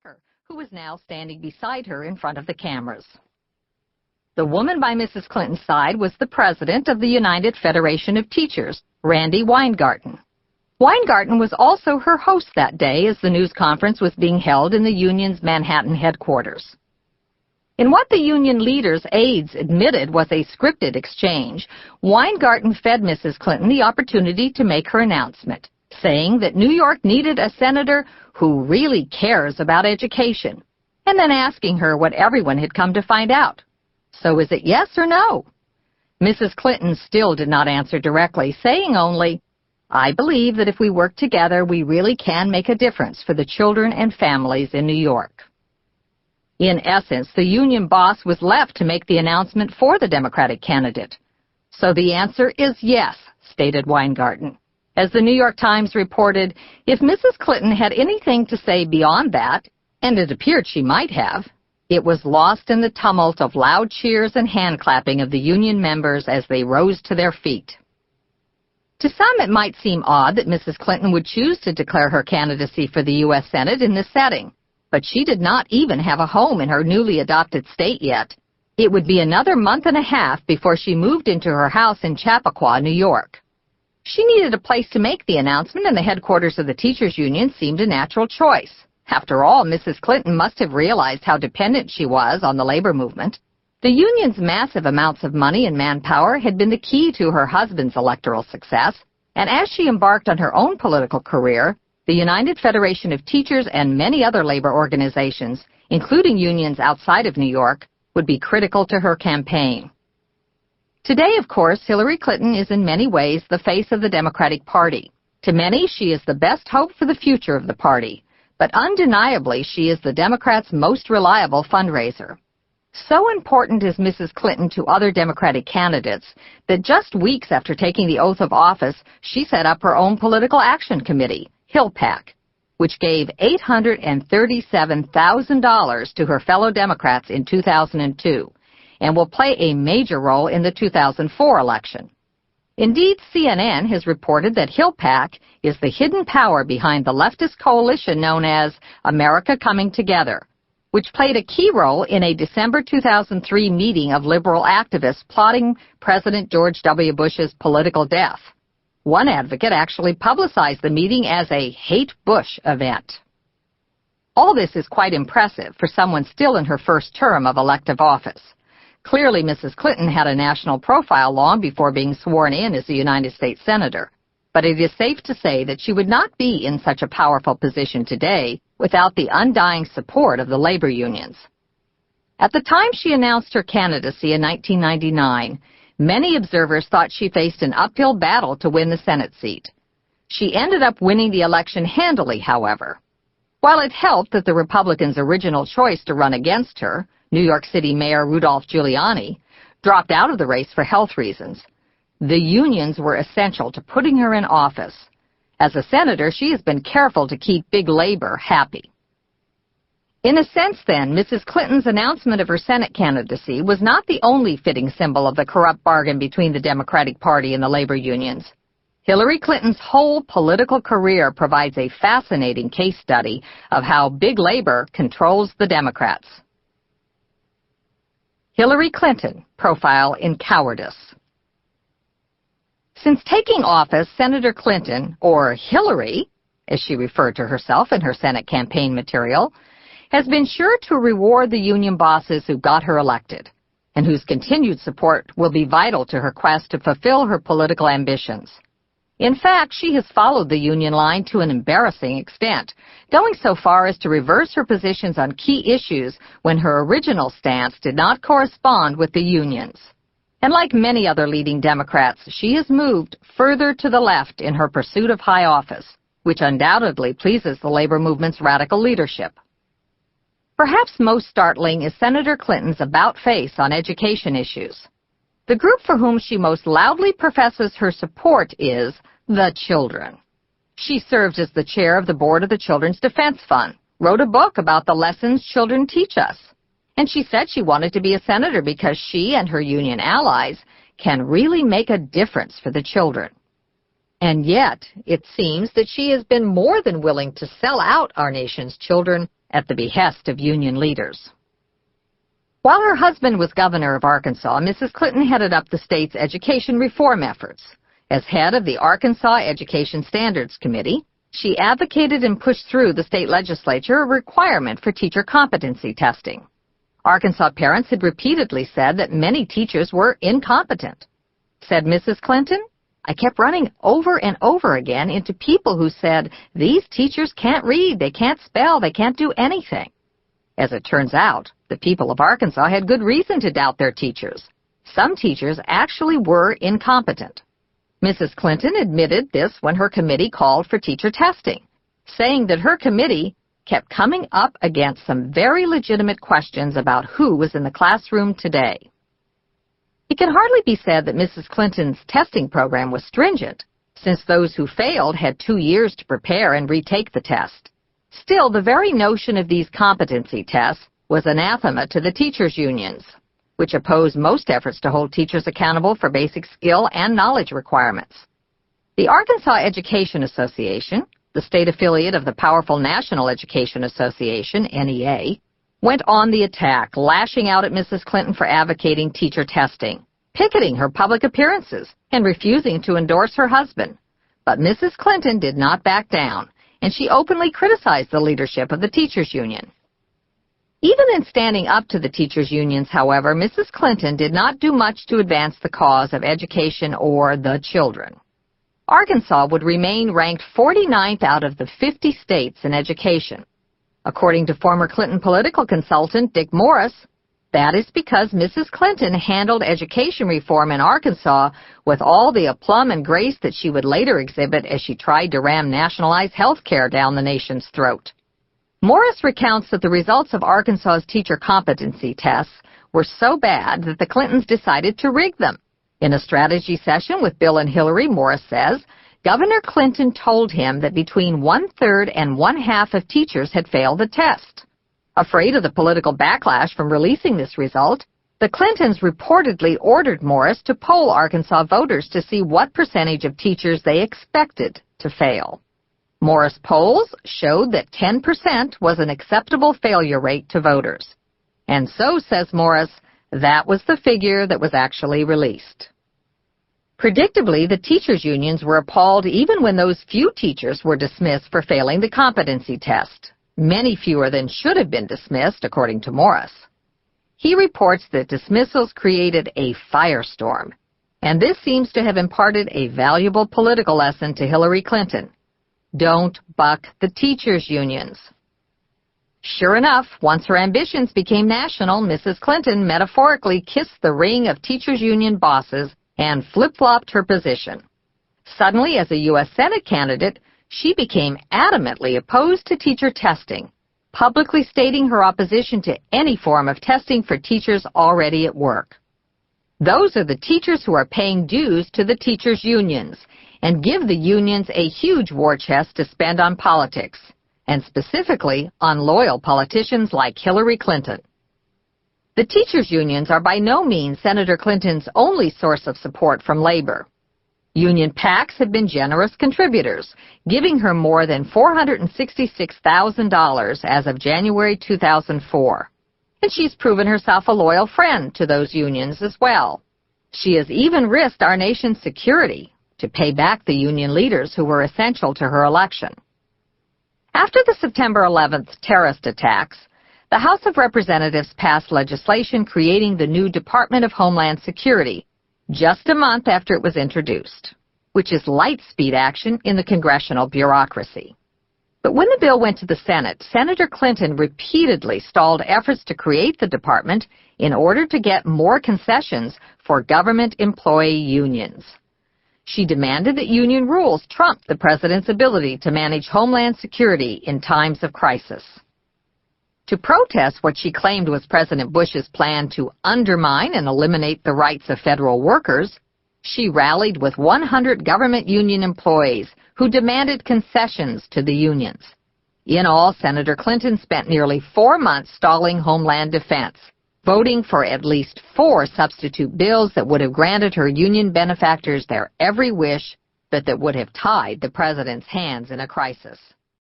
Tucker, who was now standing beside her in front of the cameras. The woman by Mrs. Clinton's side was the president of the United Federation of Teachers, Randi Weingarten. Weingarten was also her host that day as the news conference was being held in the union's Manhattan headquarters. In what the union leader's aides admitted was a scripted exchange, Weingarten fed Mrs. Clinton the opportunity to make her announcement, saying that New York needed a senator who really cares about education, and then asking her what everyone had come to find out. So is it yes or no? Mrs. Clinton still did not answer directly, saying only, "I believe that if we work together, we really can make a difference for the children and families in New York." In essence, the union boss was left to make the announcement for the Democratic candidate. "So the answer is yes," stated Weingarten. As the New York Times reported, if Mrs. Clinton had anything to say beyond that, and it appeared she might have, it was lost in the tumult of loud cheers and hand-clapping of the union members as they rose to their feet. To some, it might seem odd that Mrs. Clinton would choose to declare her candidacy for the U.S. Senate in this setting, but she did not even have a home in her newly adopted state yet. It would be another month and a half before she moved into her house in Chappaqua, New York. She needed a place to make the announcement, and the headquarters of the teachers' union seemed a natural choice. After all, Mrs. Clinton must have realized how dependent she was on the labor movement. The union's massive amounts of money and manpower had been the key to her husband's electoral success, and as she embarked on her own political career, the United Federation of Teachers and many other labor organizations, including unions outside of New York, would be critical to her campaign. Today, of course, Hillary Clinton is in many ways the face of the Democratic Party. To many, she is the best hope for the future of the party, but undeniably she is the Democrats' most reliable fundraiser. So important is Mrs. Clinton to other Democratic candidates that just weeks after taking the oath of office, she set up her own political action committee, HillPAC, which gave $837,000 to her fellow Democrats in 2002, and will play a major role in the 2004 election. Indeed, CNN has reported that HillPAC is the hidden power behind the leftist coalition known as America Coming Together, which played a key role in a December 2003 meeting of liberal activists plotting President George W. Bush's political death. One advocate actually publicized the meeting as a Hate Bush event. All this is quite impressive for someone still in her first term of elective office. Clearly, Mrs. Clinton had a national profile long before being sworn in as a United States Senator, but it is safe to say that she would not be in such a powerful position today without the undying support of the labor unions. At the time she announced her candidacy in 1999, many observers thought she faced an uphill battle to win the Senate seat. She ended up winning the election handily, however. While it helped that the Republicans' original choice to run against her, New York City Mayor Rudolph Giuliani, dropped out of the race for health reasons, the unions were essential to putting her in office. As a senator, she has been careful to keep big labor happy. In a sense, then, Mrs. Clinton's announcement of her Senate candidacy was not the only fitting symbol of the corrupt bargain between the Democratic Party and the labor unions. Hillary Clinton's whole political career provides a fascinating case study of how big labor controls the Democrats. Hillary Clinton, profile in cowardice. Since taking office, Senator Clinton, or Hillary, as she referred to herself in her Senate campaign material, has been sure to reward the union bosses who got her elected, and whose continued support will be vital to her quest to fulfill her political ambitions. In fact, she has followed the union line to an embarrassing extent, going so far as to reverse her positions on key issues when her original stance did not correspond with the unions. And like many other leading Democrats, she has moved further to the left in her pursuit of high office, which undoubtedly pleases the labor movement's radical leadership. Perhaps most startling is Senator Clinton's about-face on education issues. The group for whom she most loudly professes her support is the children. She serves as the chair of the board of the Children's Defense Fund, wrote a book about the lessons children teach us, and she said she wanted to be a senator because she and her union allies can really make a difference for the children. And yet, it seems that she has been more than willing to sell out our nation's children at the behest of union leaders. While her husband was governor of Arkansas, Mrs. Clinton headed up the state's education reform efforts. As head of the Arkansas Education Standards Committee, she advocated and pushed through the state legislature a requirement for teacher competency testing. Arkansas parents had repeatedly said that many teachers were incompetent. Said Mrs. Clinton, "I kept running over and over again into people who said, 'These teachers can't read, they can't spell, they can't do anything.' As it turns out, the people of Arkansas had good reason to doubt their teachers. Some teachers actually were incompetent. Mrs. Clinton admitted this when her committee called for teacher testing, saying that her committee kept coming up against some very legitimate questions about who was in the classroom today." It can hardly be said that Mrs. Clinton's testing program was stringent, since those who failed had 2 years to prepare and retake the test. Still, the very notion of these competency tests was anathema to the teachers' unions, which opposed most efforts to hold teachers accountable for basic skill and knowledge requirements. The Arkansas Education Association, the state affiliate of the powerful National Education Association, NEA, went on the attack, lashing out at Mrs. Clinton for advocating teacher testing, picketing her public appearances, and refusing to endorse her husband. But Mrs. Clinton did not back down, and she openly criticized the leadership of the teachers' union. Even in standing up to the teachers' unions, however, Mrs. Clinton did not do much to advance the cause of education or the children. Arkansas would remain ranked 49th out of the 50 states in education. According to former Clinton political consultant Dick Morris, that is because Mrs. Clinton handled education reform in Arkansas with all the aplomb and grace that she would later exhibit as she tried to ram nationalized health care down the nation's throat. Morris recounts that the results of Arkansas's teacher competency tests were so bad that the Clintons decided to rig them. In a strategy session with Bill and Hillary, Morris says, Governor Clinton told him that between 1/3 and 1/2 of teachers had failed the test. Afraid of the political backlash from releasing this result, the Clintons reportedly ordered Morris to poll Arkansas voters to see what percentage of teachers they expected to fail. Morris polls showed that 10% was an acceptable failure rate to voters. And so, says Morris, that was the figure that was actually released. Predictably, the teachers' unions were appalled even when those few teachers were dismissed for failing the competency test, many fewer than should have been dismissed, according to Morris. He reports that dismissals created a firestorm, and this seems to have imparted a valuable political lesson to Hillary Clinton. Don't buck the teachers' unions. Sure enough, once her ambitions became national, Mrs. Clinton metaphorically kissed the ring of teachers' union bosses and flip-flopped her position. Suddenly, as a U.S. Senate candidate, she became adamantly opposed to teacher testing, publicly stating her opposition to any form of testing for teachers already at work. Those are the teachers who are paying dues to the teachers' unions and give the unions a huge war chest to spend on politics, and specifically on loyal politicians like Hillary Clinton. The teachers' unions are by no means Senator Clinton's only source of support from labor. Union PACs have been generous contributors, giving her more than $466,000 as of January 2004. And she's proven herself a loyal friend to those unions as well. She has even risked our nation's security to pay back the union leaders who were essential to her election. After the September 11th terrorist attacks, the House of Representatives passed legislation creating the new Department of Homeland Security just a month after it was introduced, which is light-speed action in the congressional bureaucracy. But when the bill went to the Senate, Senator Clinton repeatedly stalled efforts to create the department in order to get more concessions for government employee unions. She demanded that union rules trump the president's ability to manage homeland security in times of crisis. To protest what she claimed was President Bush's plan to undermine and eliminate the rights of federal workers, she rallied with 100 government union employees who demanded concessions to the unions. In all, Senator Clinton spent nearly 4 months stalling Homeland Defense, voting for at least 4 substitute bills that would have granted her union benefactors their every wish, but that would have tied the president's hands in a crisis.